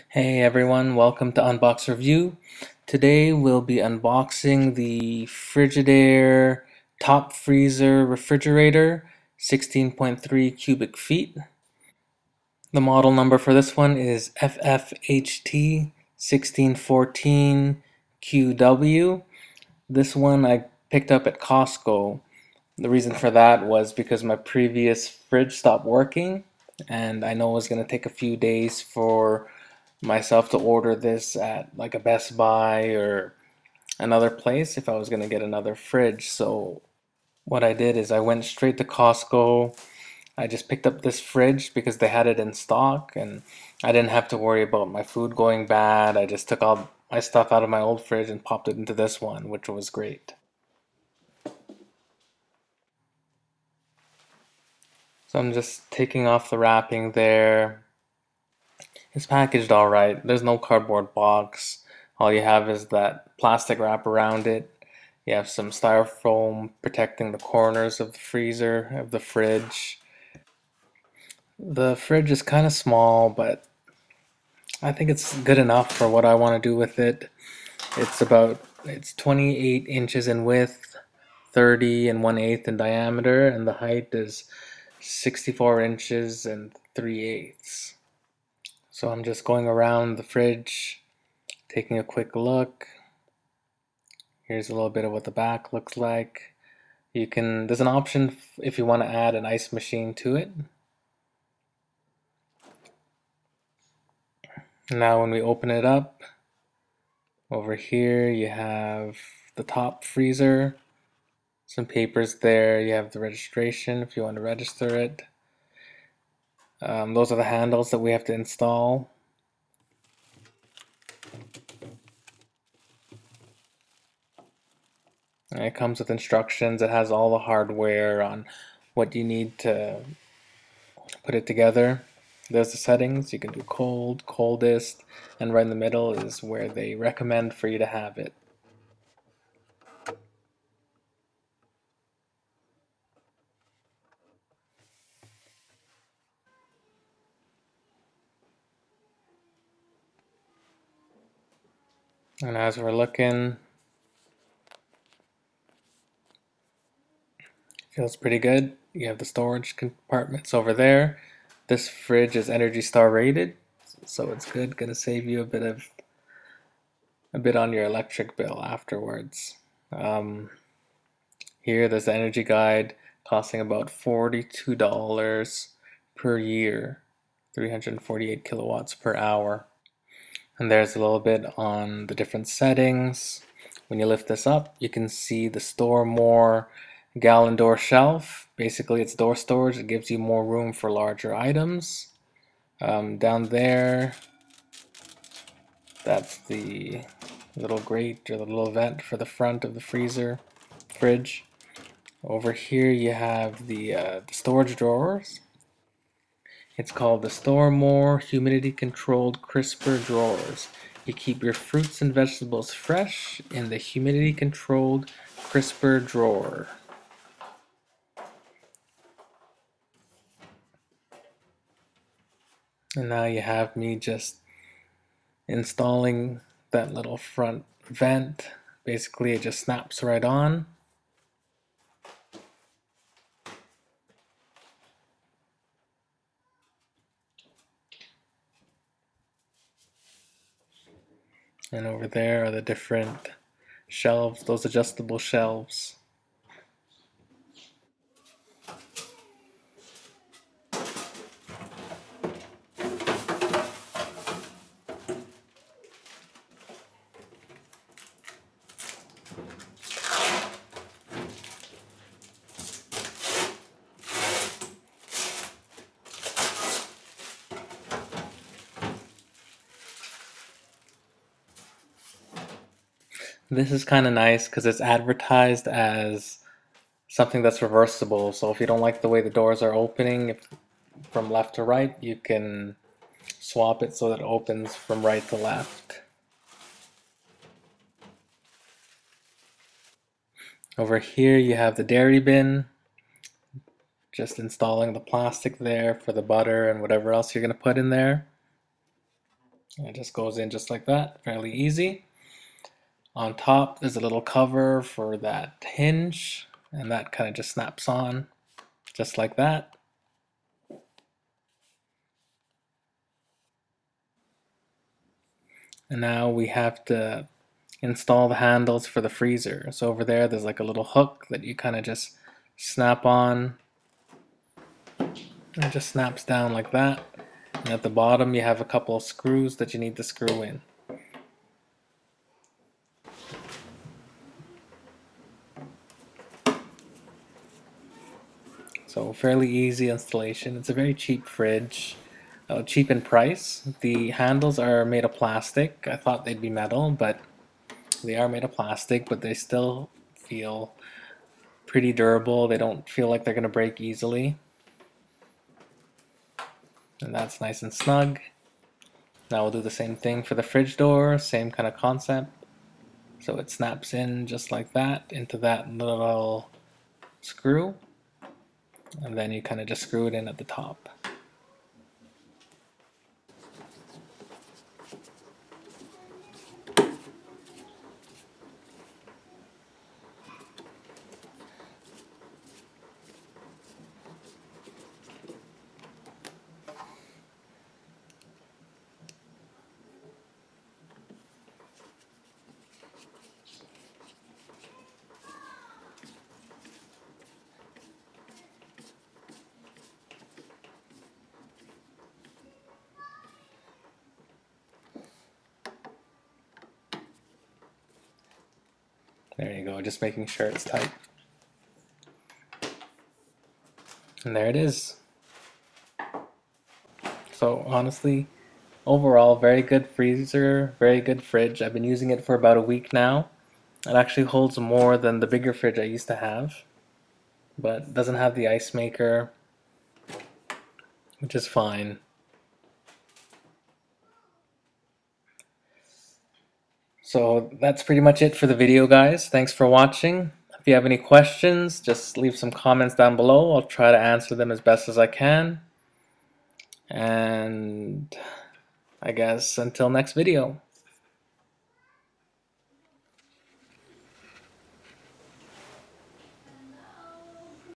Hey everyone, welcome to Unbox Review. Today we'll be unboxing the Frigidaire top freezer refrigerator, 16.3 cubic feet. The model number for this one is FFHT1614QW. This one I picked up at Costco. The reason for that was because my previous fridge stopped working, and I know it was going to take a few days for myself to order this at like a Best Buy or another place if I was going to get another fridge. So what I did is I went straight to Costco. I just picked up this fridge because they had it in stock, and I didn't have to worry about my food going bad. I just took all my stuff out of my old fridge and popped it into this one, which was great. So I'm just taking off the wrapping there. It's packaged all right. There's no cardboard box. All you have is that plastic wrap around it. You have some styrofoam protecting the corners of the freezer, of the fridge. The fridge is kind of small, but I think it's good enough for what I want to do with it. It's 28 inches in width, 30 and 1/8 in diameter, and the height is 64 inches and 3/8. So I'm just going around the fridge, taking a quick look. Here's a little bit of what the back looks like. There's an option if you want to add an ice machine to it. Now when we open it up, over here you have the top freezer, some papers there, you have the registration if you want to register it. Those are the handles that we have to install. And it comes with instructions. It has all the hardware on what you need to put it together. There's the settings. You can do cold, coldest, and right in the middle is where they recommend for you to have it. And as we're looking, feels pretty good. You have the storage compartments over there. This fridge is Energy Star rated, so it's good. Gonna save you a bit on your electric bill afterwards. Here, there's the energy guide costing about $42 per year, 348 kilowatts per hour. And there's a little bit on the different settings. When you lift this up, you can see the store more gallon door shelf. Basically, it's door storage. It gives you more room for larger items. Down there, that's the little grate or the little vent for the front of the fridge. Over here, you have the storage drawers. It's called the Store More Humidity Controlled Crisper Drawers. You keep your fruits and vegetables fresh in the humidity controlled crisper drawer. And now you have me just installing that little front vent. Basically, it just snaps right on. And over there are the different shelves, those adjustable shelves. This is kind of nice because it's advertised as something that's reversible. So if you don't like the way the doors are opening from left to right, you can swap it so that it opens from right to left. Over here you have the dairy bin. Just installing the plastic there for the butter and whatever else you're going to put in there. And it just goes in just like that, fairly easy. On top, there's a little cover for that hinge, and that kind of just snaps on, just like that. And now we have to install the handles for the freezer. So over there's like a little hook that you kind of just snap on. And it just snaps down like that. And at the bottom you have a couple of screws that you need to screw in. So fairly easy installation. It's a very cheap fridge. Cheap in price. The handles are made of plastic. I thought they'd be metal, but they are made of plastic, but they still feel pretty durable. They don't feel like they're going to break easily. And that's nice and snug. Now we'll do the same thing for the fridge door, same kind of concept. So it snaps in just like that into that little screw. And then you kind of just screw it in at the top. There you go, just making sure it's tight. And there it is. So honestly, overall, very good freezer, very good fridge. I've been using it for about a week now. It actually holds more than the bigger fridge I used to have, but doesn't have the ice maker, which is fine. So that's pretty much it for the video, guys. Thanks for watching. If you have any questions, just leave some comments down below. I'll try to answer them as best as I can. And I guess until next video.